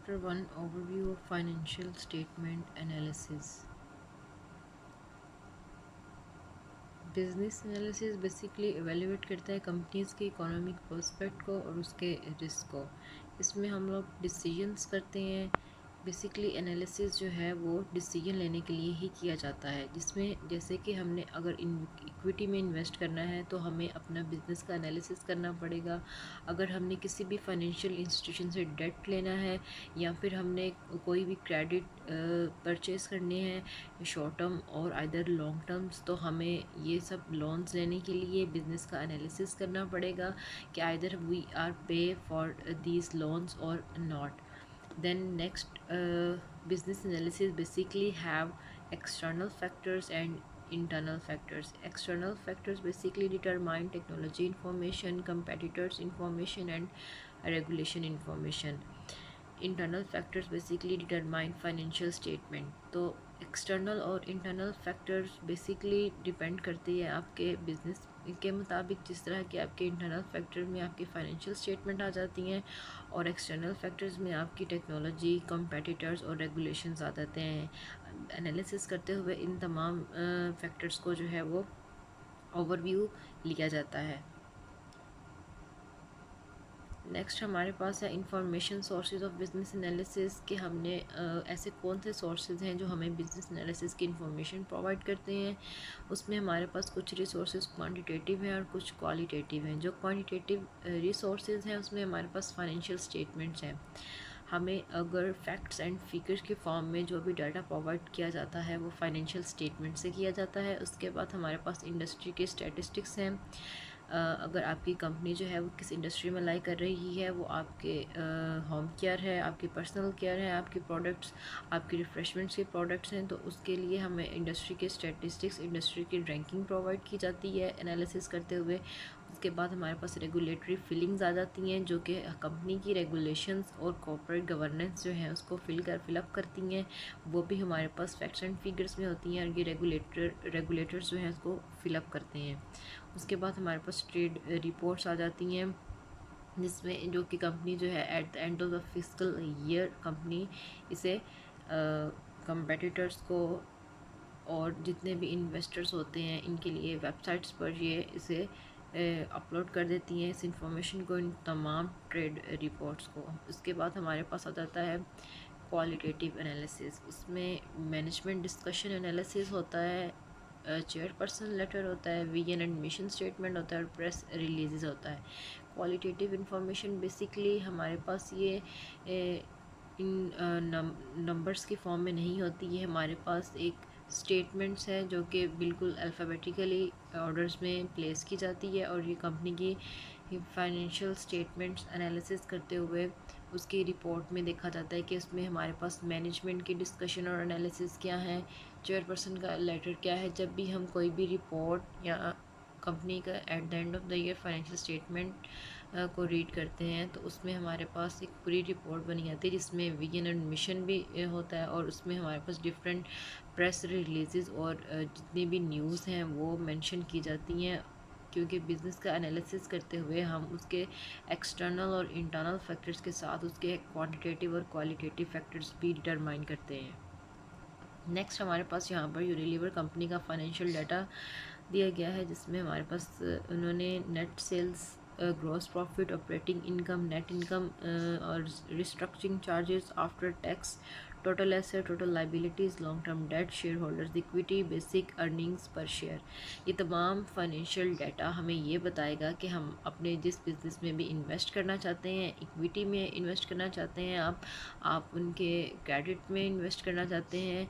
Chapter 1 Overview of Financial Statement Analysis. Business analysis basically evaluate करता है companies के economic prospect को और उसके रिस्क को। इसमें हम लोग डिसीजंस करते हैं। बेसिकली एनालिसिस जो है वो डिसीजन लेने के लिए ही किया जाता है, जिसमें जैसे कि हमने अगर इक्विटी में इन्वेस्ट करना है तो हमें अपना बिजनेस का एनालिसिस करना पड़ेगा। अगर हमने किसी भी फाइनेंशियल इंस्टीट्यूशन से डेट लेना है या फिर हमने कोई भी क्रेडिट परचेज़ करने हैं शॉर्ट टर्म और आइदर लॉन्ग टर्म्स, तो हमें ये सब लोन्स लेने के लिए बिज़नेस का एनालिसिस करना पड़ेगा कि आइदर वी आर पे फॉर दीज लोन्स और not. Then next, business analysis basically have external factors and internal factors. External factors basically determine technology information, competitors information and regulation information. Internal factors basically determine financial statement. तो external और internal factors basically depend करती है आपके business के मुताबिक। जिस तरह के आपके इंटरनल फैक्टर में आपकी फाइनेंशियल स्टेटमेंट आ जाती हैं और एक्सटर्नल फैक्टर्स में आपकी टेक्नोलॉजी, कंपेटिटर्स और रेगुलेशंस आ जाते हैं। एनालिसिस करते हुए इन तमाम फैक्टर्स को जो है वो ओवरव्यू लिया जाता है। नेक्स्ट हमारे पास है information sources of business analysis कि हमने ऐसे कौन से सोर्सेज हैं जो हमें बिजनेस एनालिसिस की इंफॉर्मेशन प्रोवाइड करते हैं। उसमें हमारे पास कुछ रिसोर्सेज क्वांटिटेटिव हैं और कुछ क्वालिटेटिव हैं। जो क्वांटिटेटिव रिसोर्सेज हैं उसमें हमारे पास फाइनेंशियल स्टेटमेंट्स हैं। हमें अगर फैक्ट्स एंड फिगर्स के फॉर्म में जो भी डाटा प्रोवाइड किया जाता है वो फाइनेंशियल स्टेटमेंट से किया जाता है। उसके बाद हमारे पास इंडस्ट्री के स्टैटिस्टिक्स हैं। अगर आपकी कंपनी जो है वो किस इंडस्ट्री में लाई कर रही है, वो आपके होम केयर है, आपकी पर्सनल केयर है, आपके प्रोडक्ट्स, आपकी रिफ्रेशमेंट्स के प्रोडक्ट्स हैं, तो उसके लिए हमें इंडस्ट्री के स्टैटिस्टिक्स, इंडस्ट्री की रैंकिंग प्रोवाइड की जाती है एनालिसिस करते हुए। उसके बाद हमारे पास रेगुलेटरी फीलिंग्स आ जाती हैं जो कि कंपनी की रेगुलेशंस और कॉर्पोरेट गवर्नेंस जो है उसको फिलअप करती हैं। वो भी हमारे पास फैक्ट्स एंड फिगर्स में होती हैं और ये रेगुलेटर्स जो हैं उसको फिलअप करते हैं। उसके बाद हमारे पास ट्रेड रिपोर्ट्स आ जाती हैं जिसमें जो कि कंपनी जो है at the end of the fiscal year company इसे कंपेटिटर्स को और जितने भी इन्वेस्टर्स होते हैं इनके लिए वेबसाइट्स पर ये इसे अपलोड कर देती हैं इस इंफॉर्मेशन को, इन तमाम ट्रेड रिपोर्ट्स को। उसके बाद हमारे पास आ जाता है क्वालिटेटिव एनालिसिस। उसमें मैनेजमेंट डिस्कशन एनालिसिस होता है, चेयरपर्सन लेटर होता है, विजन एंड मिशन स्टेटमेंट होता है और प्रेस रिलीजेस होता है। क्वालिटेटिव इंफॉर्मेशन बेसिकली हमारे पास ये इन नंबर्स के फॉर्म में नहीं होती। ये हमारे पास एक स्टेटमेंट्स है जो कि बिल्कुल अल्फ़ाबेटिकली ऑर्डर्स में प्लेस की जाती है और ये कंपनी की फाइनेंशियल स्टेटमेंट्स एनालिसिस करते हुए उसकी रिपोर्ट में देखा जाता है कि उसमें हमारे पास मैनेजमेंट की डिस्कशन और एनालिसिस क्या है, चेयरपर्सन का लेटर क्या है। जब भी हम कोई भी रिपोर्ट या कंपनी का at the end of the year financial statement को रीड करते हैं तो उसमें हमारे पास एक पूरी रिपोर्ट बनी आती है जिसमें विजन एंड मिशन भी होता है और उसमें हमारे पास डिफरेंट प्रेस रिलीजेस और जितनी भी न्यूज़ हैं वो मेंशन की जाती हैं, क्योंकि बिज़नेस का एनालिसिस करते हुए हम उसके एक्सटर्नल और इंटरनल फैक्टर्स के साथ उसके क्वांटिटेटिव और क्वालिटेटिव फैक्टर्स भी डिटरमाइन करते हैं। नेक्स्ट हमारे पास यहाँ पर यूनिलीवर कंपनी का फाइनेंशियल डाटा दिया गया है जिसमें हमारे पास उन्होंने net sales, gross profit, operating income, net income और restructuring charges after tax, total asset, total liabilities, long term debt, share holders equity, basic earnings per share. ये तमाम फाइनेंशियल डाटा हमें ये बताएगा कि हम अपने जिस बिज़नेस में भी इन्वेस्ट करना चाहते हैं, इक्विटी में इन्वेस्ट करना चाहते हैं, आप उनके क्रेडिट में इन्वेस्ट करना चाहते हैं।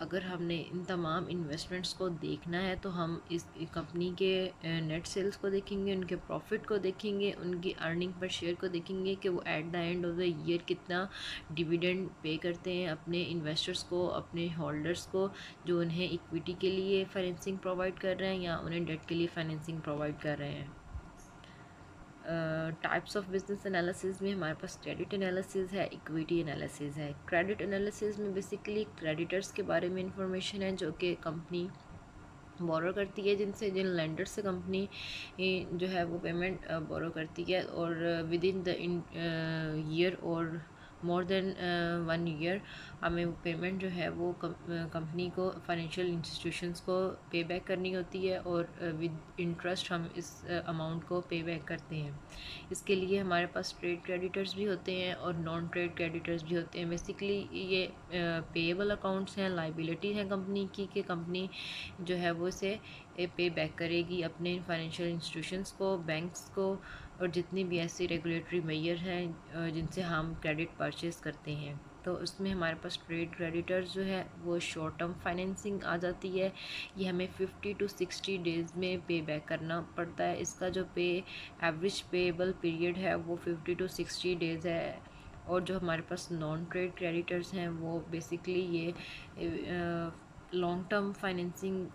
अगर हमने इन तमाम इन्वेस्टमेंट्स को देखना है तो हम इस कंपनी के नेट सेल्स को देखेंगे, उनके प्रॉफिट को देखेंगे, उनकी अर्निंग पर शेयर को देखेंगे कि वो at the end of the year कितना डिविडेंड पे करते हैं अपने इन्वेस्टर्स को, अपने होल्डर्स को जो उन्हें इक्विटी के लिए फाइनेंसिंग प्रोवाइड कर रहे हैं या उन्हें डेट के लिए फाइनेंसिंग प्रोवाइड कर रहे हैं। टाइप्स ऑफ बिजनेस एनालिसिस में हमारे पास क्रेडिट एनालिसिस है, इक्विटी एनालिसिस है। क्रेडिट एनालिसिस में बेसिकली क्रेडिटर्स के बारे में इंफॉर्मेशन है जो कि कंपनी बोरो करती है, जिन लेंडर से कंपनी जो है वो पेमेंट बोरो करती है और विद इन द ईयर और मोर देन 1 ईयर हमें वो पेमेंट जो है वो कंपनी को, फाइनेंशियल इंस्टीट्यूशंस को पे बैक करनी होती है, और विद इंटरेस्ट हम इस अमाउंट को पे बैक करते हैं। इसके लिए हमारे पास ट्रेड क्रेडिटर्स भी होते हैं और नॉन ट्रेड क्रेडिटर्स भी होते हैं। बेसिकली ये पेएबल अकाउंट्स हैं, लाइबिलिटी हैं कंपनी की, कि कंपनी जो है वो इसे पे बैक करेगी अपने फाइनेंशियल इंस्टीट्यूशंस को, बैंक्स को, और जितनी भी ऐसी रेगुलेटरी मेजर हैं जिनसे हम क्रेडिट परचेज़ करते हैं। तो उसमें हमारे पास ट्रेड क्रेडिटर्स जो है वो शॉर्ट टर्म फाइनेंसिंग आ जाती है। ये हमें 50 to 60 डेज़ में पे बैक करना पड़ता है। इसका जो एवरेज पेएबल पीरियड है वो 50 to 60 डेज़ है। और जो हमारे पास नॉन ट्रेड क्रेडिटर्स हैं वो बेसिकली ये लॉन्ग टर्म फाइनेंसिंग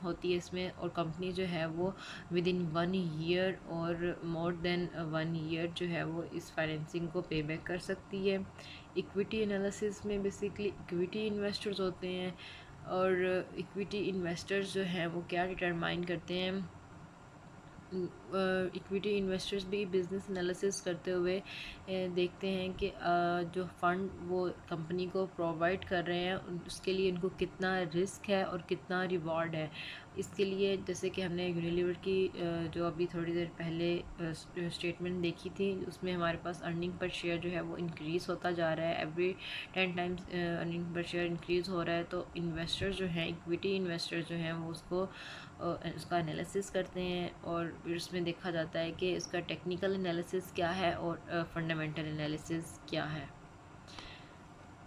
होती है इसमें, और कंपनी जो है वो विद इन 1 ईयर और मोर देन 1 ईयर जो है वो इस फाइनेंसिंग को पे बैक कर सकती है। इक्विटी एनालिसिस में बेसिकली इक्विटी इन्वेस्टर्स होते हैं, और इक्विटी इन्वेस्टर्स जो हैं वो क्या डिटरमाइन करते हैं, इक्विटी इन्वेस्टर्स भी बिज़नेस एनालिसिस करते हुए देखते हैं कि जो फ़ंड वो कंपनी को प्रोवाइड कर रहे हैं उसके लिए इनको कितना रिस्क है और कितना रिवॉर्ड है। इसके लिए जैसे कि हमने यूनिलीवर की जो अभी थोड़ी देर पहले स्टेटमेंट देखी थी, उसमें हमारे पास अर्निंग पर शेयर जो है वो इंक्रीज़ होता जा रहा है। Every 10 times earning per share increase हो रहा है। तो इन्वेस्टर्स जो हैं, इक्विटी इन्वेस्टर्स जो हैं, वो उसका एनालिसिस करते हैं, और फिर उसमें देखा जाता है कि इसका टेक्निकल एनालिसिस क्या है और फंडामेंटल एनालिसिस क्या है।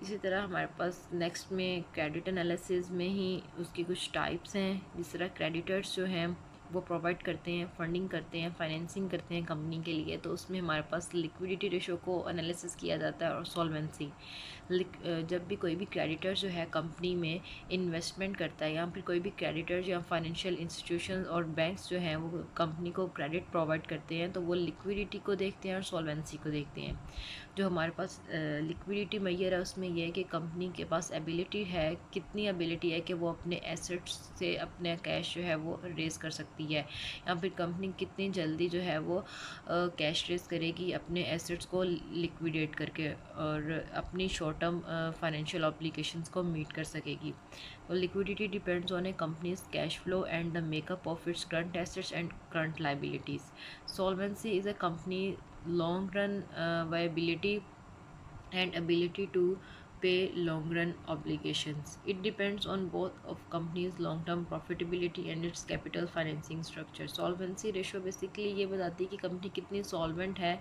इसी तरह हमारे पास नेक्स्ट में क्रेडिट एनालिसिस में ही उसकी कुछ टाइप्स हैं। जिस तरह क्रेडिटर्स जो हैं वो प्रोवाइड करते हैं, फंडिंग करते हैं, फाइनेंसिंग करते हैं कंपनी के लिए, तो उसमें हमारे पास लिक्विडिटी रेशो को एनालिसिस किया जाता है, और सॉल्वेंसी। जब भी कोई भी क्रेडिटर जो है कंपनी में इन्वेस्टमेंट करता है, या फिर कोई भी क्रेडिटर या फाइनेंशियल इंस्टीट्यूशन और बैंक्स जो हैं वो कंपनी को क्रेडिट प्रोवाइड करते हैं, तो वो लिक्विडिटी को देखते हैं और सॉल्वेंसी को देखते हैं। जो हमारे पास लिक्विडिटी मेजर है उसमें यह है कि कंपनी के पास एबिलिटी है, कितनी एबिलिटी है कि वो अपने एसेट्स से अपने कैश जो है वो रेज़ कर सकती है, या फिर कंपनी कितनी जल्दी जो है वो कैश रेज़ करेगी अपने एसेट्स को लिक्विडेट करके, और अपनी शॉर्ट टर्म फाइनेंशियल ऑब्लिगेशंस को मीट कर सकेगी। तो liquidity depends on A companies cash flow and the makeup of its current assets and current liabilities. Solvency is a company long run viability and ability to pay long run obligations. It depends on both of company's long term profitability and its capital financing structure. Solvency ratio basically ये बताती है कि company कितनी solvent है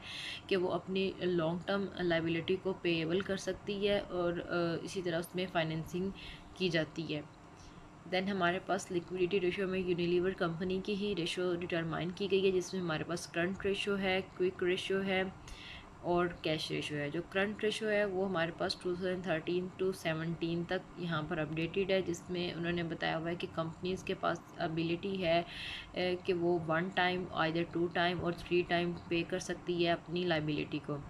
कि वो अपनी long term liability को पेएबल कर सकती है, और इसी तरह उसमें फाइनेंसिंग की जाती है। देन हमारे पास लिक्विडिटी रेशो में यूनिलीवर कंपनी की ही रेशो डिटरमाइन की गई है, जिसमें हमारे पास करंट रेशो है, क्विक रेशो है और कैश रेशो है। जो करंट रेशो है वो हमारे पास 2013 to 17 तक यहाँ पर अपडेटेड है, जिसमें उन्होंने बताया हुआ है कि कंपनीज़ के पास एबिलिटी है कि वो 1 टाइम, आइदर 2 टाइम और 3 टाइम पे कर सकती है अपनी लाइबिलिटी को।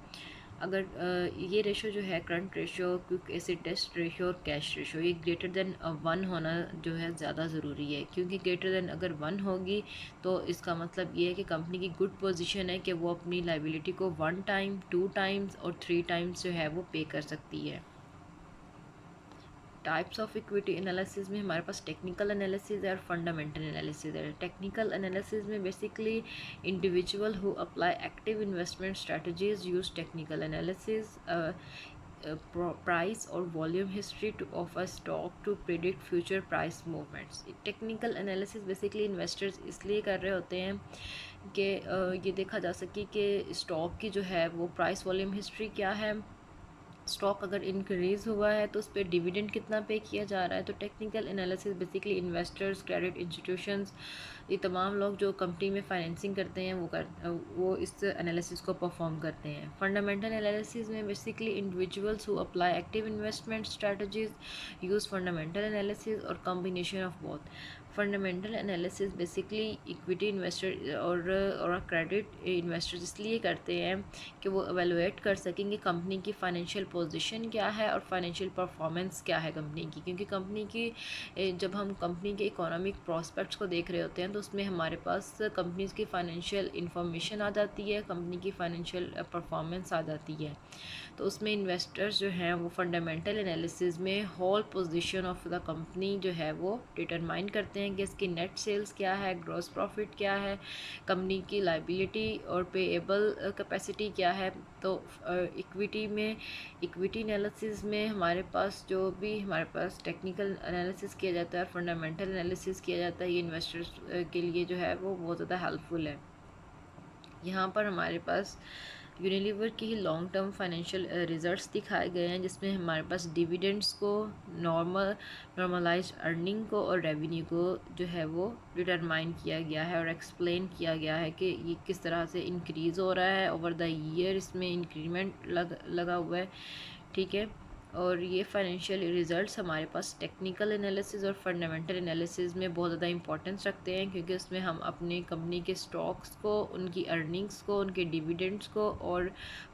अगर ये रेशो जो है current ratio, quick acid test ratio और कैश रेशो, ये ग्रेटर देन 1 होना जो है ज़्यादा ज़रूरी है, क्योंकि ग्रेटर देन अगर 1 होगी तो इसका मतलब ये है कि कंपनी की गुड पोजीशन है कि वो अपनी लाइबिलिटी को 1 टाइम, 2 टाइम्स और 3 टाइम्स जो है वो पे कर सकती है। टाइप्स ऑफ इक्विटी एनालिसिस में हमारे पास टेक्निकल एनालिसिस है और फंडामेंटल एनालिसिस है। टेक्निकल एनालिसिस में basically individual who apply active investment strategies use technical analysis, price और volume history to of a stock to predict future price movements. Technical analysis basically investors इसलिए कर रहे होते हैं कि ये देखा जा सके कि स्टॉक की जो है वो प्राइस वॉल्यूम हिस्ट्री क्या है, स्टॉक अगर इंक्रीज़ हुआ है तो उस पर डिविडेंड कितना पे किया जा रहा है। तो technical analysis basically investors, credit institutions, ये तमाम लोग जो कंपनी में फाइनेंसिंग करते हैं वो इस एनालिसिस को परफॉर्म करते हैं। फंडामेंटल एनालिसिस में basically individuals who apply active investment strategies use fundamental analysis और combination of both. Fundamental analysis basically equity investor और क्रेडिट इन्वेस्टर्स इसलिए करते हैं कि वो एवेलुएट कर सकें कि कंपनी की फ़ाइनेंशियल पोजीशन क्या है और फाइनेंशियल परफॉर्मेंस क्या है कंपनी की, क्योंकि कंपनी की जब हम कंपनी के इकोनॉमिक प्रॉस्पेक्ट्स को देख रहे होते हैं तो उसमें हमारे पास कंपनीज़ की फ़ाइनेंशियल इंफॉर्मेशन आ जाती है, कंपनी की फ़ाइनेंशियल परफॉर्मेंस आ जाती है। तो उसमें इन्वेस्टर्स जो हैं वो फंडामेंटल एनालिसिस में whole position of the company जो है वो डिटरमाइन करते हैं कि इसकी नेट सेल्स क्या है, ग्रॉस प्रॉफिट क्या है, कंपनी की लाइबिलिटी और पेएबल कैपेसिटी क्या है। तो इक्विटी एनालिसिस में हमारे पास जो भी हमारे पास टेक्निकल एनालिसिस किया जाता है, फंडामेंटल एनालिसिस किया जाता है, ये इन्वेस्टर्स के लिए जो है वो बहुत ज़्यादा हेल्पफुल है। यहाँ पर हमारे पास यूनिलीवर की ही लॉन्ग टर्म फाइनेंशियल रिजल्ट्स दिखाए गए हैं, जिसमें हमारे पास डिविडेंड्स को, नॉर्मलाइज्ड अर्निंग को और रेवेन्यू को जो है वो डिटरमाइन किया गया है और एक्सप्लेन किया गया है कि ये किस तरह से इंक्रीज़ हो रहा है ओवर द ईयर, इसमें इंक्रीमेंट लगा हुआ है। ठीक है, और ये फाइनेंशियल रिजल्ट्स हमारे पास टेक्निकल एनालिसिस और फंडामेंटल एनालिसिस में बहुत ज़्यादा इंपॉर्टेंस रखते हैं, क्योंकि उसमें हम अपनी कंपनी के स्टॉक्स को, उनकी अर्निंग्स को, उनके डिविडेंड्स को और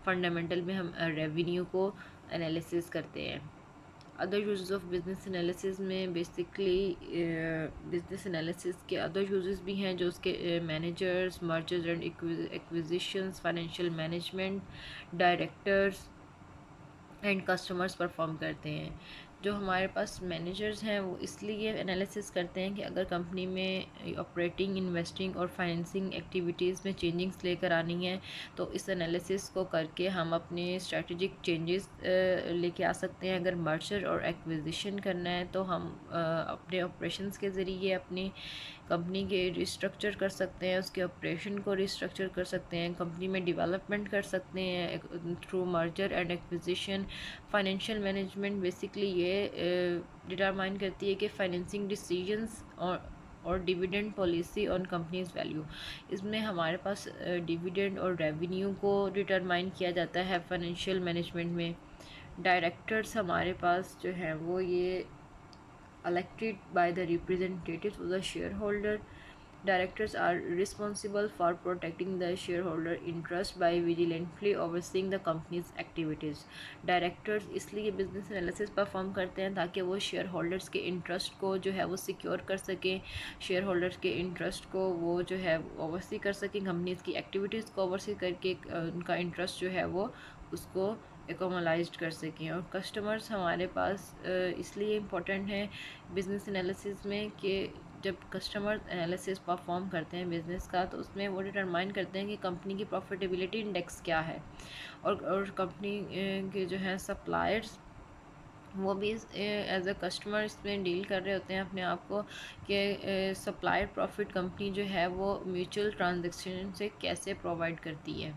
फंडामेंटल में हम रेवेन्यू को एनालिसिस करते हैं। Other uses of business analysis में बेसिकली बिजनेस एनालिसिस के अदर यूजेस भी हैं, जो उसके managers, mergers and acquisitions, financial management, directors and customers perform करते हैं। जो हमारे पास मैनेजर्स हैं वो इसलिए एनालिसिस करते हैं कि अगर कंपनी में ऑपरेटिंग, इन्वेस्टिंग और फाइनेंसिंग एक्टिविटीज़ में चेंजिंग्स लेकर आनी है, तो इस एनालिसिस को करके हम अपने स्ट्रेटजिक चेंजेस लेके आ सकते हैं। अगर मर्जर और एक्विजिशन करना है तो हम अपने ऑपरेशंस के ज़रिए अपनी कंपनी के रिस्ट्रक्चर कर सकते हैं, उसके ऑपरेशन को रिस्ट्रक्चर कर सकते हैं, कंपनी में डेवलपमेंट कर सकते हैं through merger and acquisition. Financial management basically ये डिटरमाइन करती है कि फाइनेंसिंग डिसीजंस और dividend policy on companies value. इसमें हमारे पास डिविडेंड और रेवेन्यू को डिटरमाइन किया जाता है फाइनेंशियल मैनेजमेंट में। डायरेक्टर्स हमारे पास जो हैं वो ये elected by the representatives of the shareholder. Directors are responsible for protecting the shareholder interest by vigilantly overseeing the company's activities. Directors इसलिए बिजनेस एनालिसिस परफॉर्म करते हैं ताकि वो शेयर होल्डर्स के इंटरेस्ट को जो है वो सिक्योर कर सकें, शेयर होल्डर्स के इंटरेस्ट को वो जो है ओवरसी कर सकें, कंपनीज की एक्टिविटीज़ को ओवरसी करके उनका इंटरेस्ट जो है वो उसको एकोमलाइज्ड कर सकें। और कस्टमर्स हमारे पास इसलिए इम्पोर्टेंट है बिज़नेस एनालिसिस में कि जब कस्टमर एनालिसिस परफॉर्म करते हैं बिज़नेस का, तो उसमें वो डिटरमाइन करते हैं कि कंपनी की प्रॉफिटेबिलिटी इंडेक्स क्या है, और कंपनी के जो है सप्लायर्स वो भी एज अ कस्टमर इसमें डील कर रहे होते हैं अपने आप को कि सप्लायर प्रॉफिट कंपनी जो है वो म्यूचुअल ट्रांजैक्शन से कैसे प्रोवाइड करती है।